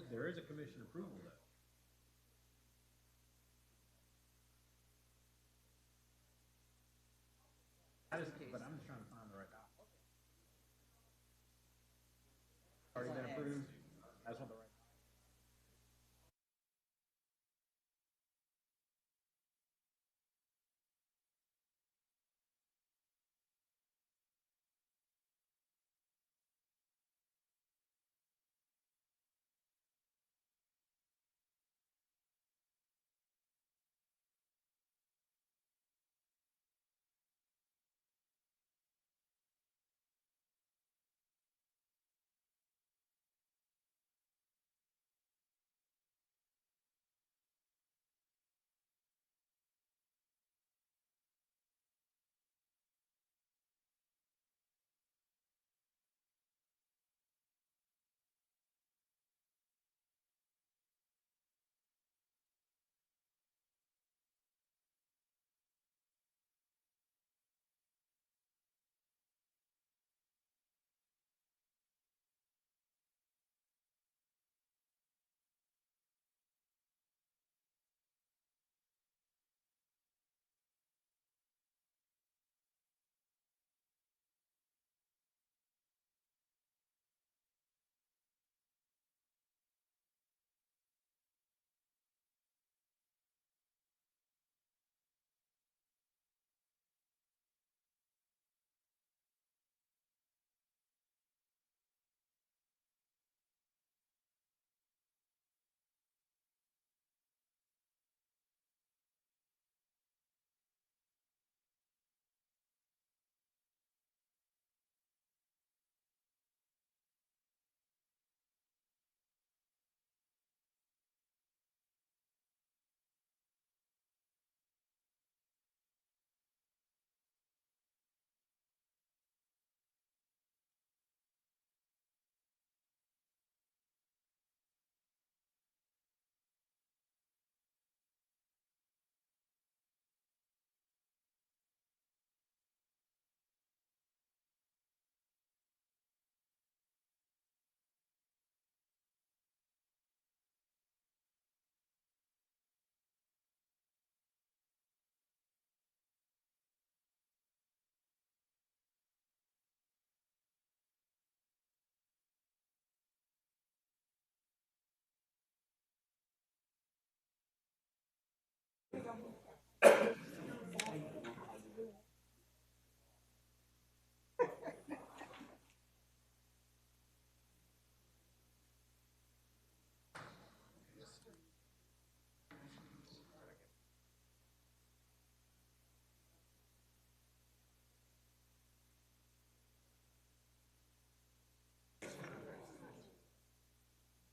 there is a commission approval though. But I'm just trying to find the right document. Already been approved. I just want the right.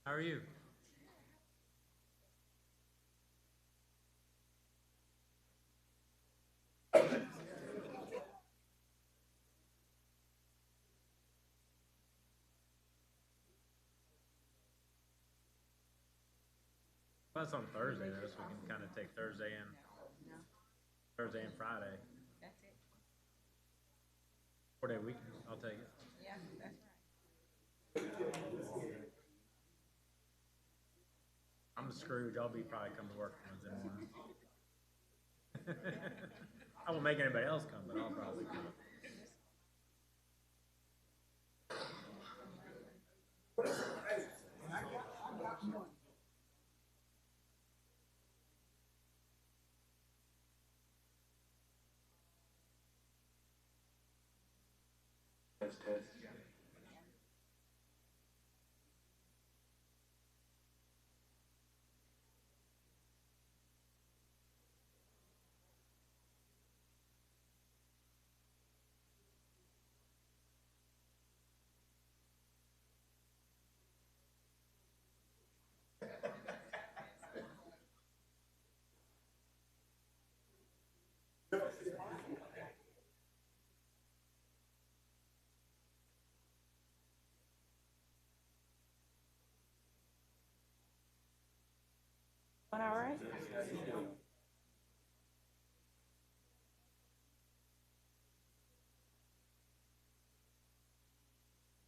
How are you? Well, that's on Thursday though, so we can kind of take Thursday and Friday. That's it. 4 day week. I'll take it. Yeah, that's I'm Scrooge. I'll be probably come to work Wednesday morning. I won't make anybody else come, but I'll probably come. Test, test. all right.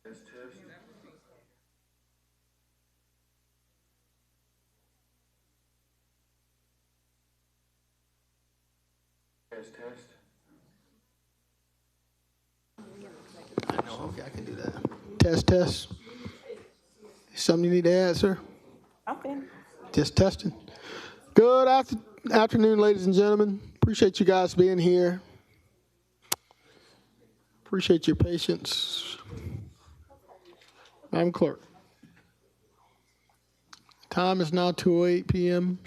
Test, test. Okay, I can do that. Test. Something you need to add, sir? Okay. Just testing. Good afternoon, ladies and gentlemen. Appreciate you guys being here. Appreciate your patience. Madam Clerk. Time is now 2:08 p.m.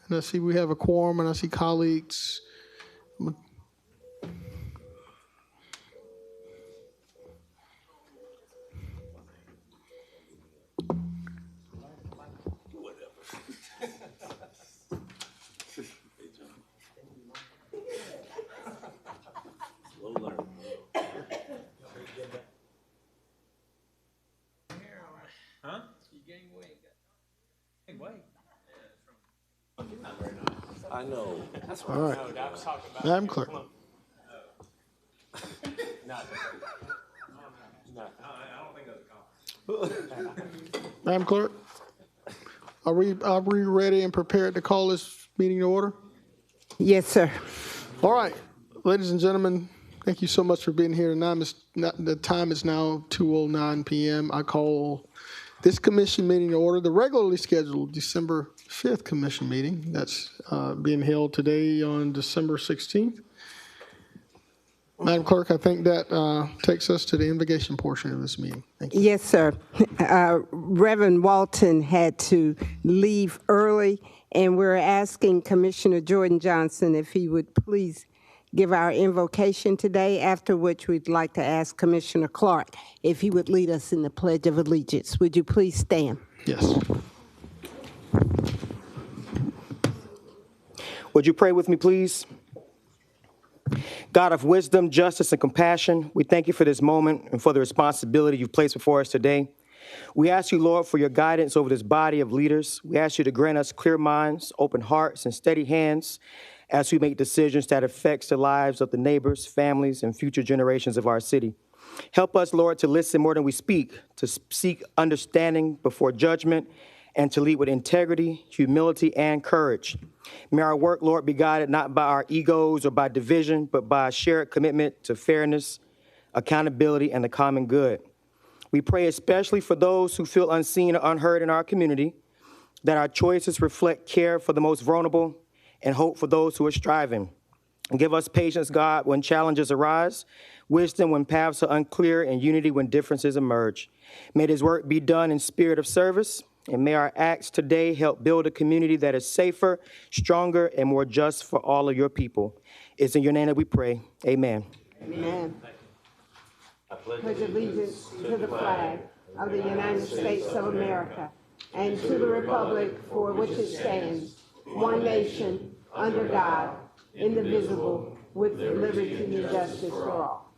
And I see we have a quorum, and I see colleagues. Huh? You gained weight. Hey, wait. I know. That's All right. I was talking about. Madam Clerk. I don't think that's a compliment. Madam Clerk, are we ready and prepared to call this meeting to order? Yes, sir. All right, ladies and gentlemen, thank you so much for being here. The time is now 2:09 p.m. I call this commission meeting to order, the regularly scheduled December 5th commission meeting that's being held today on December 16th. Madam Clerk, I think that takes us to the invocation portion of this meeting. Thank you. Yes, sir. Reverend Walton had to leave early, and we're asking Commissioner Jordan Johnson if he would please give our invocation today, after which we'd like to ask Commissioner Clark if he would lead us in the Pledge of Allegiance. Would you please stand? Yes. Would you pray with me, please? God of wisdom, justice, and compassion, we thank you for this moment and for the responsibility you've placed before us today. We ask you, Lord, for your guidance over this body of leaders. We ask you to grant us clear minds, open hearts, and steady hands as we make decisions that affect the lives of the neighbors, families, and future generations of our city. Help us, Lord, to listen more than we speak, to seek understanding before judgment, and to lead with integrity, humility, and courage. May our work, Lord, be guided not by our egos or by division, but by a shared commitment to fairness, accountability, and the common good. We pray especially for those who feel unseen or unheard in our community, that our choices reflect care for the most vulnerable and hope for those who are striving. And give us patience, God, when challenges arise, wisdom when paths are unclear, and unity when differences emerge. May this work be done in spirit of service, and may our acts today help build a community that is safer, stronger, and more just for all of your people. It's in your name that we pray. Amen. Amen. I pledge allegiance to the flag of the United States of America and to the republic for which it stands, one nation, under God, indivisible, with liberty and justice for all.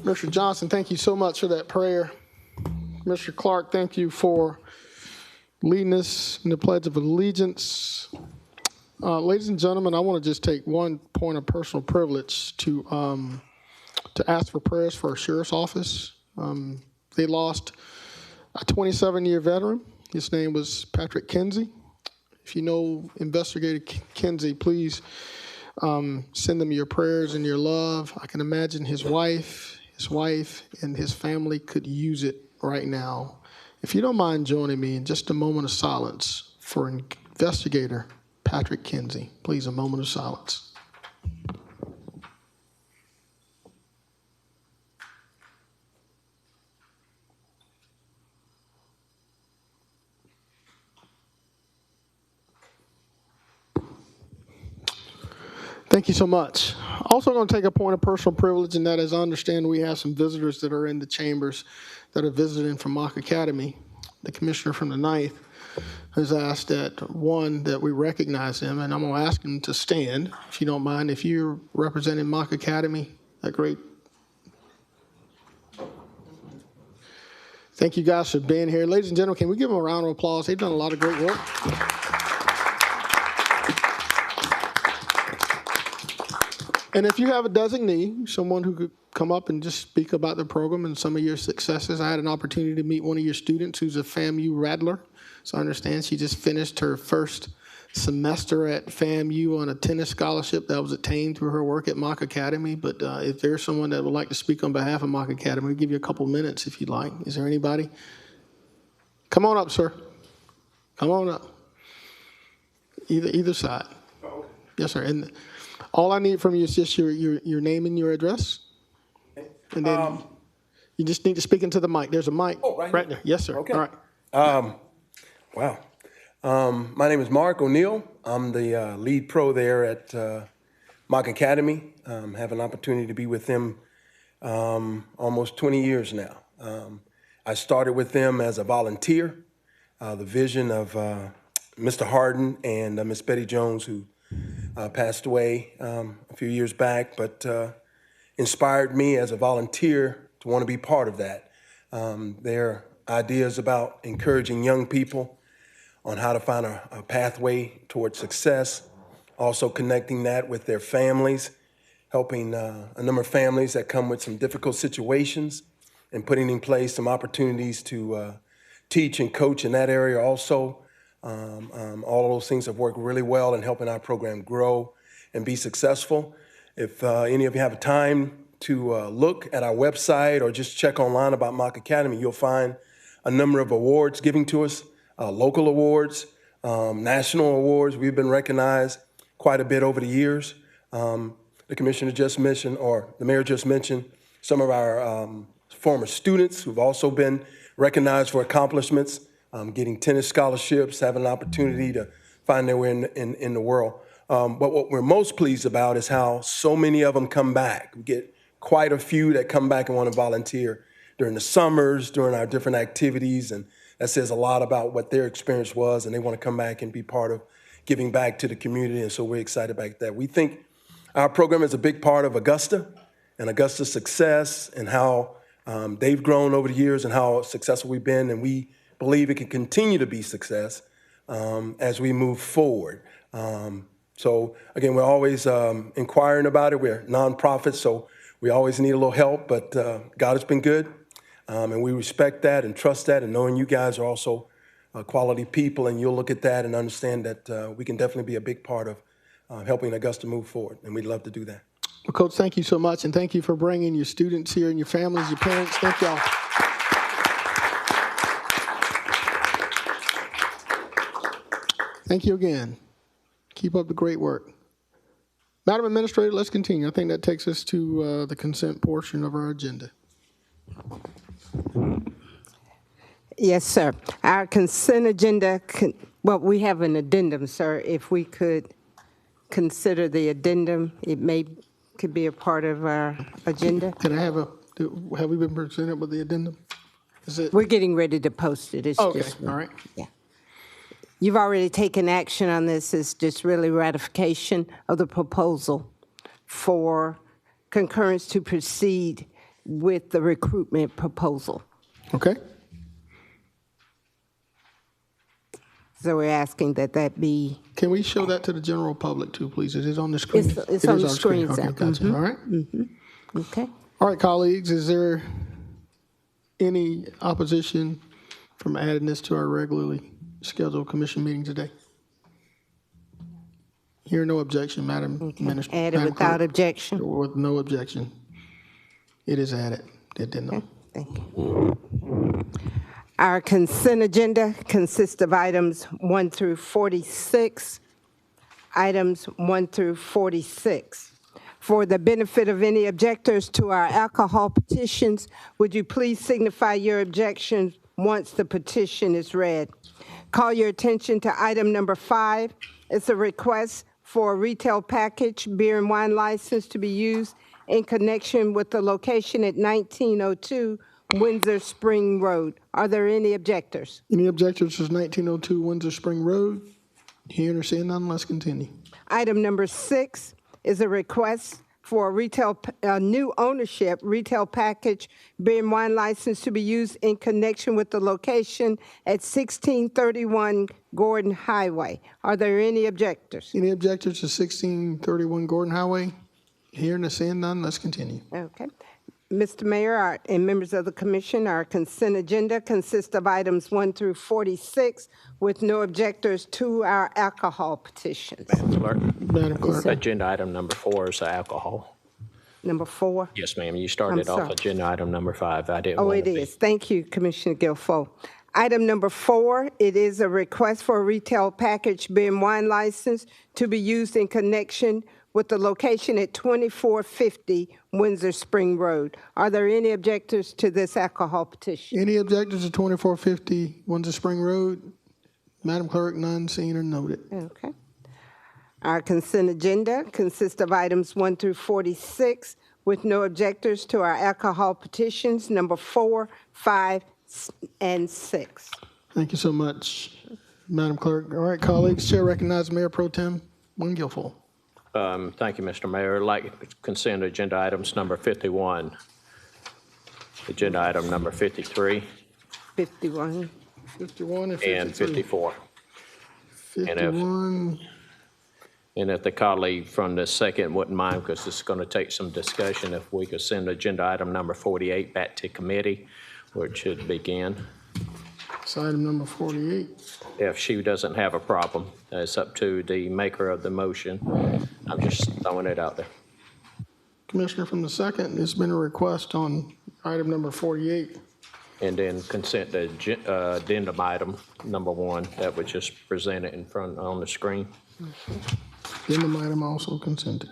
Mr. Johnson, thank you so much for that prayer. Mr. Clark, thank you for leading us in the Pledge of Allegiance. Ladies and gentlemen, I want to just take one point of personal privilege to ask for prayers for our sheriff's office. They lost a 27-year veteran. His name was Patrick Kinsey. If you know Investigator Kinsey, please send them your prayers and your love. I can imagine his wife and his family could use it right now. If you don't mind joining me in just a moment of silence for Investigator Patrick Kinsey. Please, a moment of silence. Thank you so much. Also going to take a point of personal privilege, and that is I understand we have some visitors that are in the chambers that are visiting from Mock Academy. The commissioner from the 9th has asked that we recognize him, and I'm going to ask him to stand, if you don't mind. If you're representing Mock Academy, that great. Thank you guys for being here. Ladies and gentlemen, can we give them a round of applause? They've done a lot of great work. And if you have a designee, someone who could come up and just speak about the program and some of your successes. I had an opportunity to meet one of your students who's a FAMU Rattler. So I understand she just finished her first semester at FAMU on a tennis scholarship that was attained through her work at Mock Academy. But if there's someone that would like to speak on behalf of Mock Academy, we'll give you a couple minutes if you'd like. Is there anybody? Come on up, sir. Come on up. Either side. Yes, sir. And all I need from you is just your name and your address. And then you just need to speak into the mic. There's a mic right there. Yes, sir. Okay. All right. Wow. My name is Mark O'Neill. I'm the lead pro there at Mock Academy. Have an opportunity to be with them almost 20 years now. I started with them as a volunteer. The vision of Mr. Harden and Miss Betty Jones, who passed away a few years back, but inspired me as a volunteer to want to be part of that. Their ideas about encouraging young people on how to find a pathway towards success, also connecting that with their families, helping a number of families that come with some difficult situations and putting in place some opportunities to teach and coach in that area also. All of those things have worked really well in helping our program grow and be successful. If any of you have time to look at our website or just check online about Mock Academy, you'll find a number of awards given to us, local awards, national awards. We've been recognized quite a bit over the years. The commissioner just mentioned, or the mayor just mentioned, some of our former students who've also been recognized for accomplishments, getting tennis scholarships, having an opportunity to find their way in the world. But what we're most pleased about is how so many of them come back. We get quite a few that come back and want to volunteer during the summers, during our different activities, and that says a lot about what their experience was, and they want to come back and be part of giving back to the community, and so we're excited about that. We think our program is a big part of Augusta and Augusta's success and how they've grown over the years and how successful we've been, and we believe it can continue to be success as we move forward. So again, we're always inquiring about it. We're nonprofits, so we always need a little help, but God has been good, and we respect that and trust that, and knowing you guys are also quality people, and you'll look at that and understand that we can definitely be a big part of helping Augusta move forward, and we'd love to do that. Well, Coach, thank you so much, and thank you for bringing your students here and your families, your parents. Thank y'all. Thank you again. Keep up the great work. Madam Administrator, let's continue. I think that takes us to the consent portion of our agenda. Yes, sir. Our consent agenda, well, we have an addendum, sir. If we could consider the addendum, could be a part of our agenda. Can I have we been presented with the addendum? Is it? We're getting ready to post it. It's Okay, just, all right. yeah. You've already taken action on this. It's just really ratification of the proposal for concurrence to proceed with the recruitment proposal. Okay. So we're asking that be. Can we show that to the general public too, please? Is it on the screen? It's on the screen, Okay, sir. gotcha. All right. Okay. All right, colleagues, is there any opposition from adding this to our regularly scheduled commission meeting today? Hear no objection, Madam Minister. Added Madam without Clerk. objection. With no objection. It is added. It did not. Thank you. Our consent agenda consists of items 1 through 46. Items 1 through 46. For the benefit of any objectors to our alcohol petitions, would you please signify your objection once the petition is read? Call your attention to item number 5. It's a request for a retail package beer and wine license to be used in connection with the location at 1902 Windsor Spring Road. Are there any objectors? Any objectors to 1902 Windsor Spring Road? Hearing or seeing none, let's continue. Item number 6 is a request for a new ownership retail package beer and wine license to be used in connection with the location at 1631 Gordon Highway. Are there any objectors? Any objectors to 1631 Gordon Highway? Hearing or seeing none, let's continue. Okay. Mr. Mayor and members of the commission, our consent agenda consists of items 1 through 46 with no objectors to our alcohol petitions. Madam Clerk, Madam Clerk. agenda item number 4 is alcohol. Number 4. Yes, ma'am, you started I'm off sorry. agenda item number 5. I didn't Oh, want it to be. is. Thank you, Commissioner Guilfoyle. Item number 4, it is a request for a retail package beer and wine license to be used in connection with the location at 2450 Windsor Spring Road. Are there any objectors to this alcohol petition? Any objectors to 2450 Windsor Spring Road? Madam Clerk, none seen or noted. Okay. Our consent agenda consists of items 1 through 46 with no objectors to our alcohol petitions, number 4, 5, and 6. Thank you so much, Madam Clerk. All right, colleagues, Chair recognizes Mayor Pro Tem Wayne Guilfoyle. Thank you, Mr. Mayor. I'd like consent agenda items number 51, agenda item number 53, 51. 51 and 53. and 54. 51. And if the colleague from the second wouldn't mind, because it's going to take some discussion, if we could send agenda item number 48 back to committee, where it should begin. It's item number 48. If she doesn't have a problem, it's up to the maker of the motion. I'm just throwing it out there. Commissioner from the second, there's been a request on item number 48. And then consent addendum item number 1 that was just presented in front on the screen. Addendum item also consented.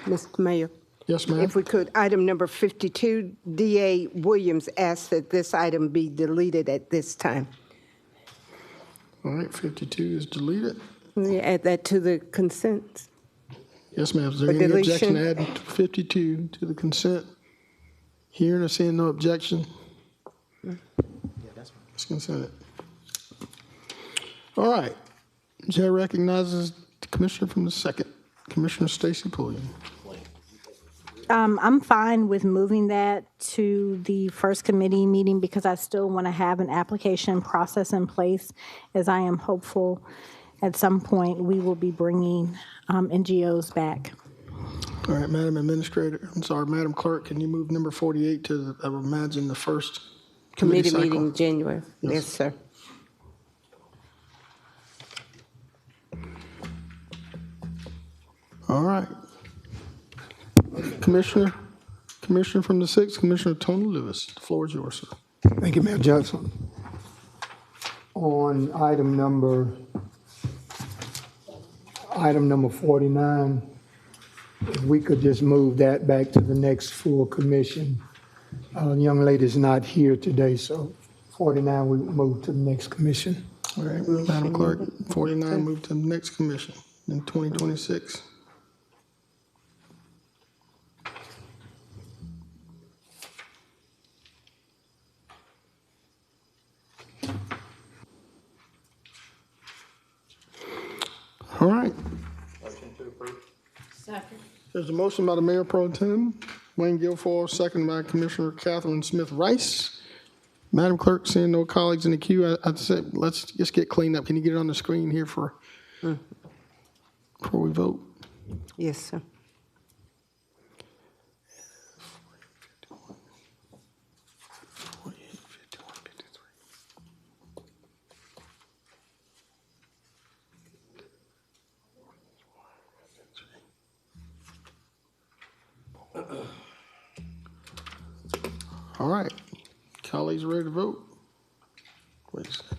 Mr. Mayor, Yes, ma'am. if we could, item number 52, D.A. Williams asked that this item be deleted at this time. All right, 52 is deleted. Will you add that to the consent? Yes, ma'am. Is there For any objection deletion. to adding 52 to the consent? Hearing or seeing no objection? It's consented. All right. Chair recognizes the commissioner from the second, Commissioner Stacy Pulliam. I'm fine with moving that to the first committee meeting because I still want to have an application process in place, as I am hopeful at some point we will be bringing NGOs back. All right, Madam Administrator, I'm sorry, Madam Clerk, can you move number 48 to, I would imagine, the first committee Committee cycle? meeting, January. Yes. Yes, sir. All right. Commissioner from the sixth, Commissioner Tony Lewis, the floor is yours, sir. Thank you, Mayor Johnson. On item number 49, if we could just move that back to the next full commission. The young lady's not here today, so 49 we move to the next commission. All right, Madam Clerk, 49 moved to the next commission in 2026. All right. Motion to approve. There's a motion by the Mayor Pro Tem Wayne Guilfoyle, second by Commissioner Catherine Smith Rice. Madam Clerk, seeing no colleagues in the queue, I'd say let's just get cleaned up. Can you get it on the screen here before we vote? Yes, sir. All right, colleagues ready to vote? Wait a second.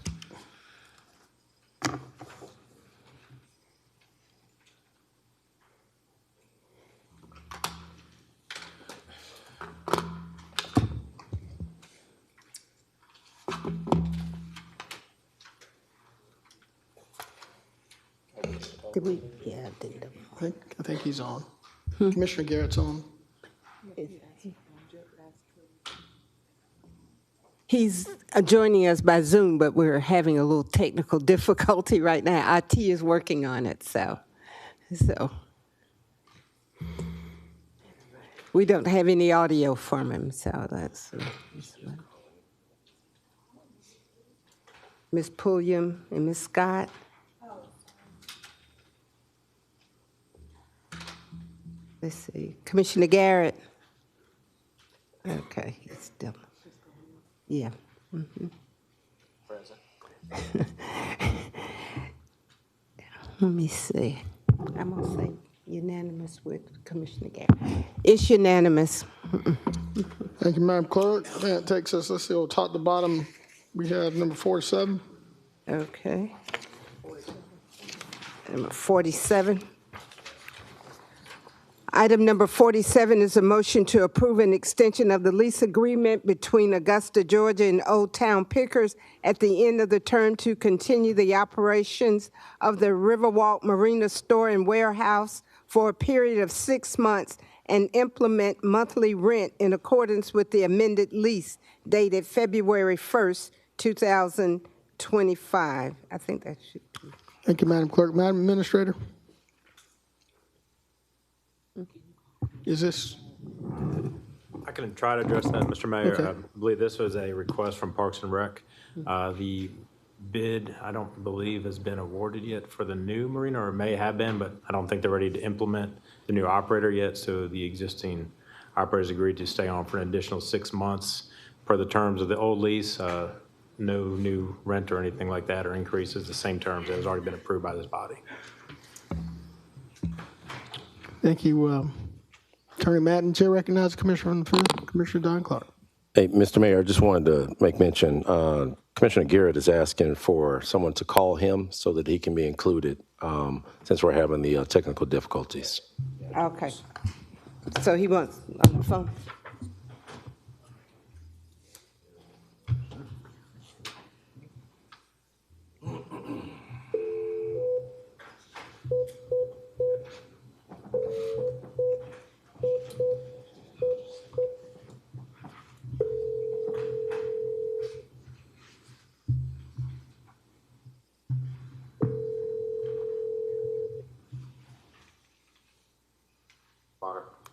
Did we? Yeah, I did. I think he's on. Commissioner Garrett's on. He's joining us by Zoom, but we're having a little technical difficulty right now. IT is working on it, so we don't have any audio from him, so that's Ms. Pulliam and Ms. Scott. Let's see, Commissioner Garrett. Okay, he's still, yeah. Let me see. I'm gonna say unanimous with Commissioner Garrett. It's unanimous. Thank you, Madam Clerk. That takes us, let's see, on top to bottom, we have number 47. Okay. Number 47. Item number 47 is a motion to approve an extension of the lease agreement between Augusta, Georgia and Old Town Pickers at the end of the term to continue the operations of the Riverwalk Marina Store and Warehouse for a period of 6 months and implement monthly rent in accordance with the amended lease dated February 1st, 2025. I think that should be. Thank you, Madam Clerk. Madam Administrator? Is this, I can try to address that, Mr. Mayor. Okay. I believe this was a request from Parks and Rec. The bid, I don't believe, has been awarded yet for the new marina, or it may have been, but I don't think they're ready to implement the new operator yet. So the existing operators agreed to stay on for an additional 6 months per the terms of the old lease. No new rent or anything like that or increases, the same terms that has already been approved by this body. thank you, Attorney Madden. Chair recognizes Commissioner on the field, Commissioner Don Clark. Hey, Mr. Mayor, I just wanted to make mention, Commissioner Garrett is asking for someone to call him so that he can be included, since we're having the technical difficulties. Okay. So he wants on the phone?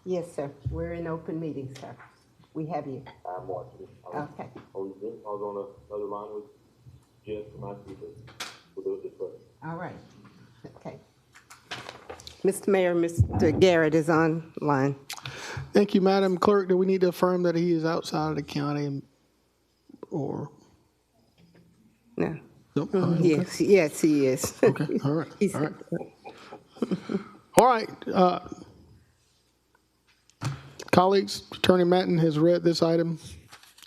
Yes, sir. We're in open meeting, sir. We have you. I'm watching. Okay. I was on another line with Jeff from my people. We'll do it this way. All right. Okay. Mr. Mayor, Mr. Garrett is online. Thank you, Madam Clerk. Do we need to affirm that he is outside of the county or? No. Nope. Yes, yes, he is. Okay, all right, He's- all right. All right. Colleagues, Attorney Madden has read this item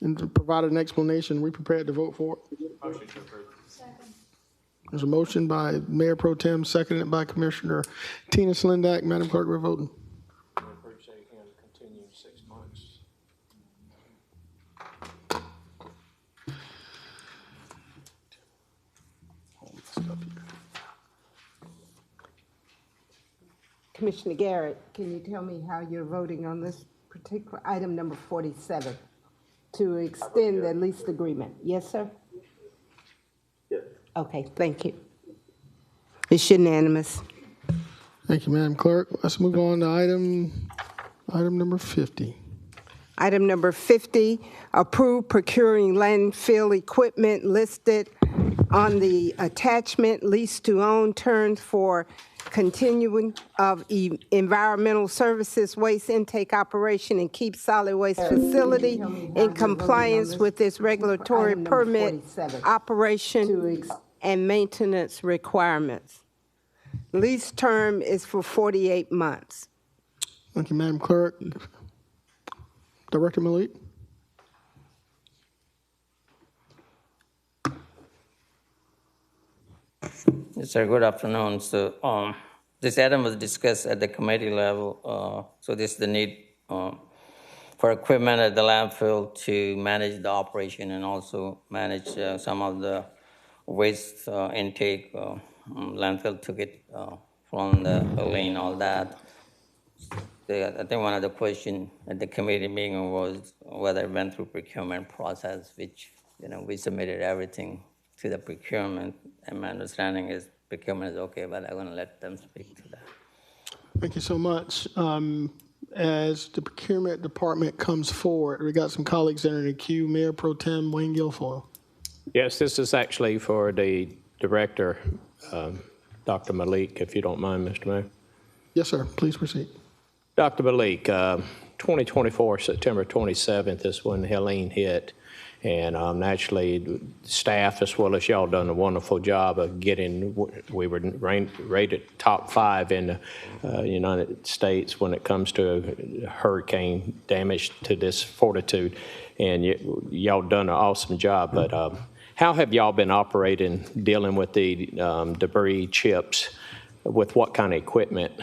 and provided an explanation. We prepared to vote for it. There's a motion by Mayor Pro Tem, seconded by Commissioner Tina Slindak. Madam Clerk, we're voting. I appreciate him continuing 6 months. Commissioner Garrett, can you tell me how you're voting on this particular item number 47 to extend the lease agreement? Yes, sir? Yes. Okay, thank you. It's unanimous. Thank you, Madam Clerk. Let's move on to item number 50. Item number 50, approve procuring landfill equipment listed on the attachment lease to own terms for continuing of environmental services waste intake operation and keep solid waste facility in compliance with its regulatory permit operation and maintenance requirements. Lease term is for 48 months. Thank you, Madam Clerk. Director Malik. Yes, sir. Good afternoon. So this item was discussed at the committee level. So this is the need for equipment at the landfill to manage the operation and also manage some of the waste intake. Landfill took it from the lane, all that. I think one of the questions at the committee meeting was whether it went through procurement process, which, we submitted everything to the procurement, and my understanding is procurement is okay, but I'm going to let them speak to that. Thank you so much. As the procurement department comes forward, we got some colleagues that are in the queue. Mayor Pro Tem Wayne Guilfoyle. Yes, this is actually for the director, Dr. Malik, if you don't mind, Mr. Mayor. Yes, sir. Please proceed. Dr. Malik, 2024, September 27th is when Helene hit. And naturally, staff as well as y'all done a wonderful job of getting, we were rated top 5 in the United States when it comes to hurricane damage to this fortitude. And y'all done an awesome job. But how have y'all been operating, dealing with the debris chips? With what kind of equipment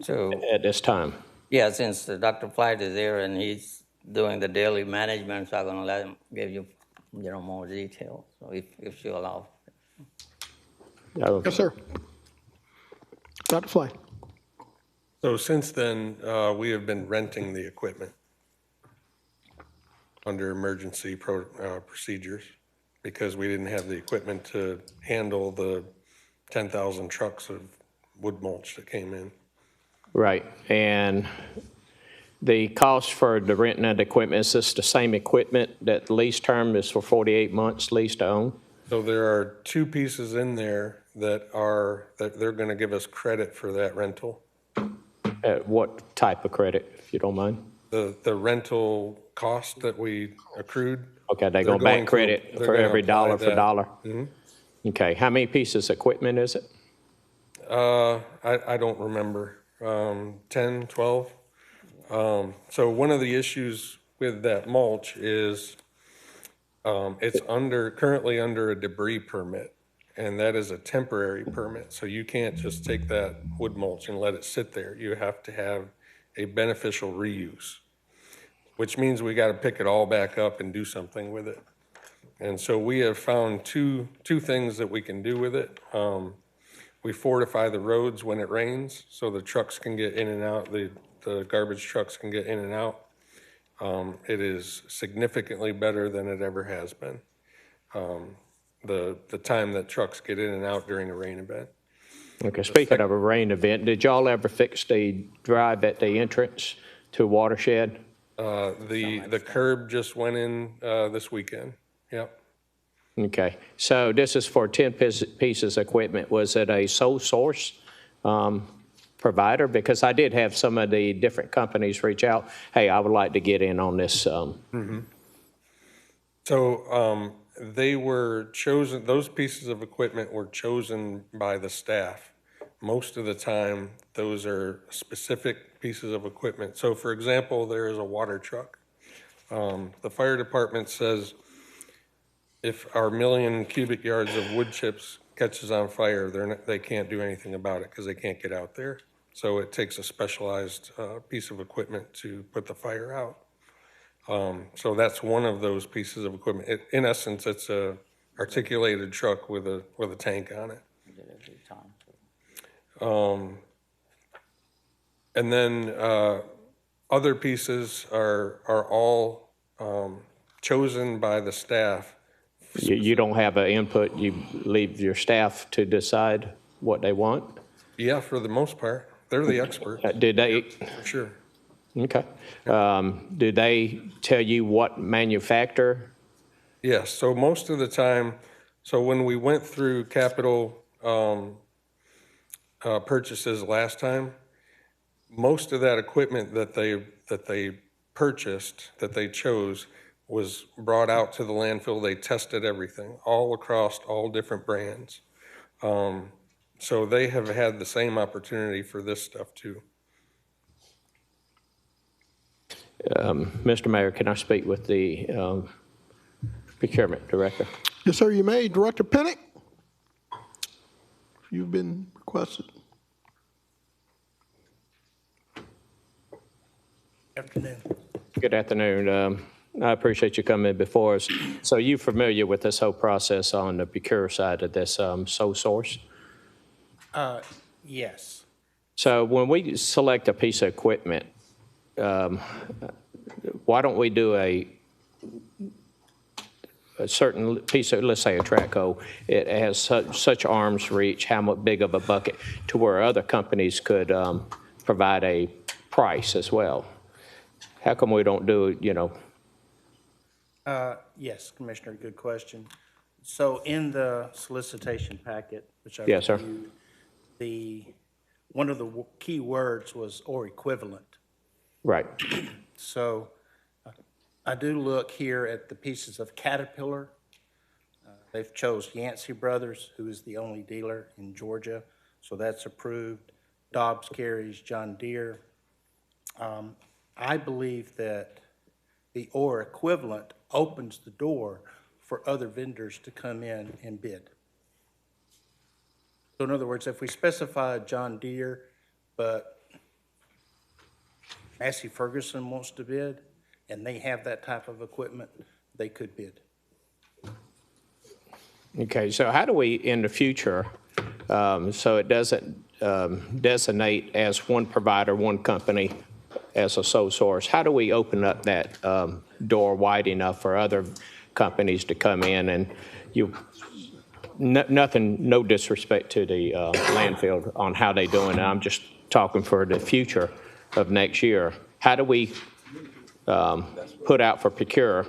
So, at this time? yeah, since Dr. Flight is here and he's doing the daily management, so I'm gonna let him give you, more detail. So if you allow. Yes, sir. Dr. Flay. So since then, we have been renting the equipment under emergency procedures because we didn't have the equipment to handle the 10,000 trucks of wood mulch that came in. Right. And the cost for the renting of the equipment, is this the same equipment that lease term is for 48 months lease to own? So there are 2 pieces in there that they're going to give us credit for that rental. What type of credit, if you don't mind? The rental cost that we accrued. Okay, they're going to back credit for every dollar for dollar? Mm-hmm. Okay, how many pieces of equipment is it? I don't remember, 10, 12. So one of the issues with that mulch is it's currently under a debris permit, and that is a temporary permit. So you can't just take that wood mulch and let it sit there. You have to have a beneficial reuse, which means we got to pick it all back up and do something with it. And so we have found two things that we can do with it. We fortify the roads when it rains so the trucks can get in and out, the garbage trucks can get in and out. It is significantly better than it ever has been. The time that trucks get in and out during a rain event. Okay, speaking of a rain event, did y'all ever fix the drive at the entrance to Watershed? The curb just went in this weekend. Yep. Okay, so this is for 10 pieces of equipment. Was it a sole source provider? Because I did have some of the different companies reach out, hey, I would like to get in on this. So they were chosen, those pieces of equipment were chosen by the staff. Most of the time, those are specific pieces of equipment. So for example, there is a water truck. The fire department says if our 1 million cubic yards of wood chips catches on fire, they can't do anything about it because they can't get out there. So it takes a specialized piece of equipment to put the fire out. So that's one of those pieces of equipment. In essence, it's a articulated truck with a tank on it. And then other pieces are all chosen by the staff. You don't have an input, you leave your staff to decide what they want? Yeah, for the most part. They're the experts. Did they? For sure. Okay. Do they tell you what manufacturer? Yes, so most of the time, so when we went through capital purchases last time, most of that equipment that they purchased, that they chose, was brought out to the landfill. They tested everything, all across all different brands. So they have had the same opportunity for this stuff too. Mr. Mayor, can I speak with the procurement director? Yes, sir, you may. Director Pennick, you've been requested. Afternoon. Good afternoon. I appreciate you coming before us. So you familiar with this whole process on the procure side of this sole source? Yes. So when we select a piece of equipment, why don't we do a certain piece of, let's say a track hoe, it has such arm's reach, how big of a bucket, to where other companies could provide a price as well? How come we don't do it, Yes, Commissioner, good question. So in the solicitation packet, which I Yes, sir. reviewed, the one of the key words was or equivalent. Right. So I do look here at the pieces of Caterpillar. They've chose Yancey Brothers, who is the only dealer in Georgia, so that's approved. Dobbs carries John Deere. I believe that the or equivalent opens the door for other vendors to come in and bid. So in other words, if we specify John Deere, but Massey Ferguson wants to bid, and they have that type of equipment, they could bid. Okay, so how do we, in the future, so it doesn't designate as one provider, one company as a sole source, how do we open up that door wide enough for other companies to come in and nothing, no disrespect to the landfill on how they doing it. I'm just talking for the future of next year. How do we put out for procure?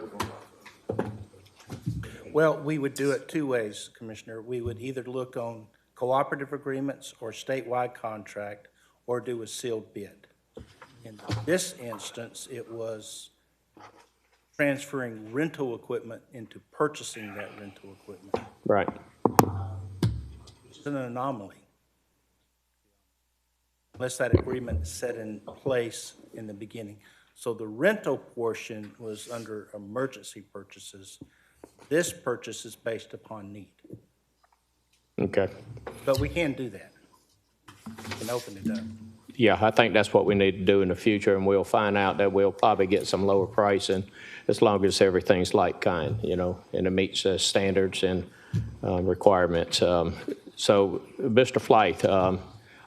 Well, we would do it two ways, Commissioner. We would either look on cooperative agreements or statewide contract or do a sealed bid. In this instance, it was transferring rental equipment into purchasing that rental equipment. Right. It's an anomaly. Unless that agreement is set in place in the beginning. So the rental portion was under emergency purchases. This purchase is based upon need. Okay. But we can do that. We can open it up. Yeah, I think that's what we need to do in the future, and we'll find out that we'll probably get some lower pricing as long as everything's like kind, you know, and it meets standards and requirements. So, Mr. Flight,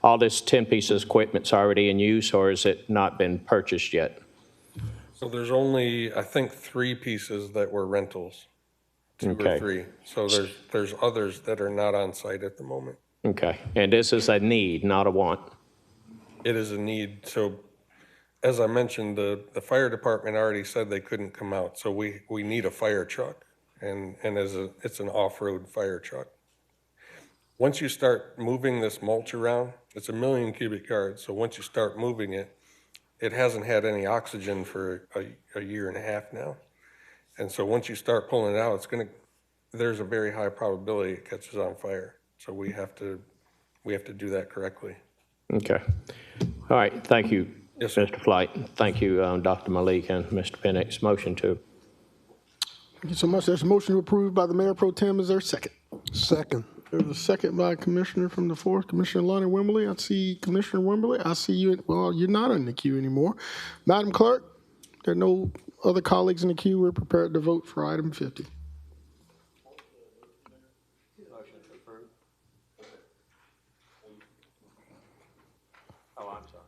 all this 10 pieces of equipment's already in use, or has it not been purchased yet? So there's only, I think, 3 pieces that were rentals, 2 Okay. or 3. So there's others that are not on site at the moment. Okay, and this is a need, not a want. It is a need. So as I mentioned, the fire department already said they couldn't come out. So we need a fire truck, and it's an off-road fire truck. Once you start moving this mulch around, it's 1 million cubic yards. So once you start moving it, it hasn't had any oxygen for a year and a half now. And so once you start pulling it out, there's a very high probability it catches on fire. So we have to do that correctly. Okay. All right, thank you, Yes, sir. Mr. Flight. Thank you, Dr. Malik and Mr. Penix. Motion to. Thank you so much. There's a motion approved by the Mayor Pro Tem. Is there a second? Second. There's a second by Commissioner from the 4th, Commissioner Lonnie Wimberly. I see Commissioner Wimberly. I see you. Well, you're not in the queue anymore. Madam Clerk, there are no other colleagues in the queue. We're prepared to vote for item 50. Oh, I'm sorry.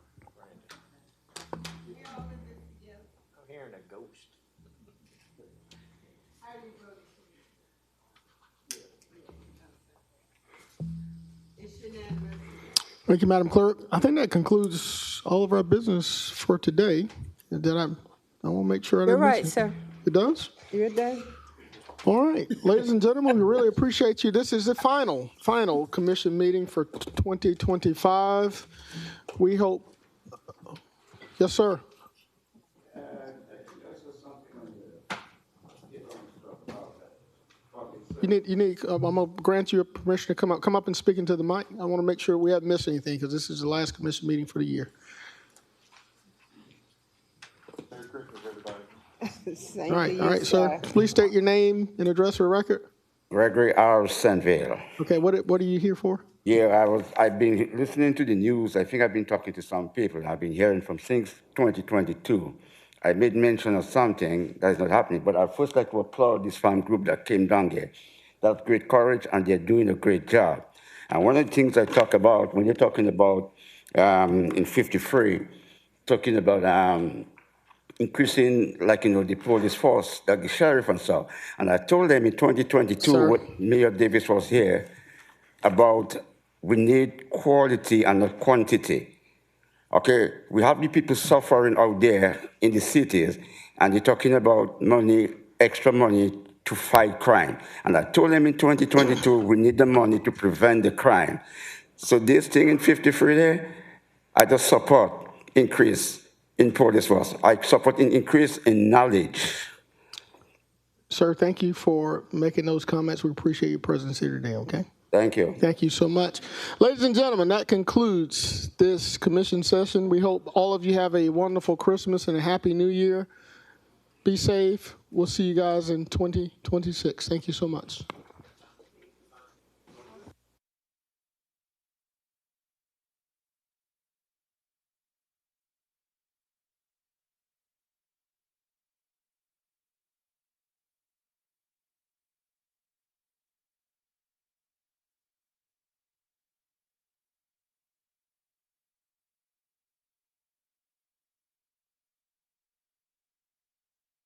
I'm hearing a ghost. Thank you, Madam Clerk. I think that concludes all of our business for today. I want to make sure I didn't You're miss right, it. sir. It does? You're done. All right, ladies and gentlemen, we really appreciate you. This is the final commission meeting for 2025. We hope, yes, sir. You need. I'm gonna grant you permission to come up and speak into the mic. I want to make sure we haven't missed anything because this is the last commission meeting for the year. Merry Christmas, everybody. Same All to you, right, sir. Please state your name and address for the record. Gregory R. Sandville. Okay, what are you here for? Yeah, I've been listening to the news. I think I've been talking to some people. I've been hearing from since 2022. I made mention of something that is not happening, but I'd first like to applaud this farm group that came down here. That's great courage, and they're doing a great job. And one of the things I talk about, when you're talking about in 53, talking about increasing, the police force, like the sheriff and so. And I told them in 2022, Sir. when Mayor Davis was here, about we need quality and not quantity. Okay, we have the people suffering out there in the cities, and they're talking about money, extra money to fight crime. And I told them in 2022, we need the money to prevent the crime. So this thing in 53 there, I just support increase in police force. I support an increase in knowledge. Sir, thank you for making those comments. We appreciate your presence here today, okay? Thank you. Thank you so much. Ladies and gentlemen, that concludes this commission session. We hope all of you have a wonderful Christmas and a happy New Year. Be safe. We'll see you guys in 2026. Thank you so much.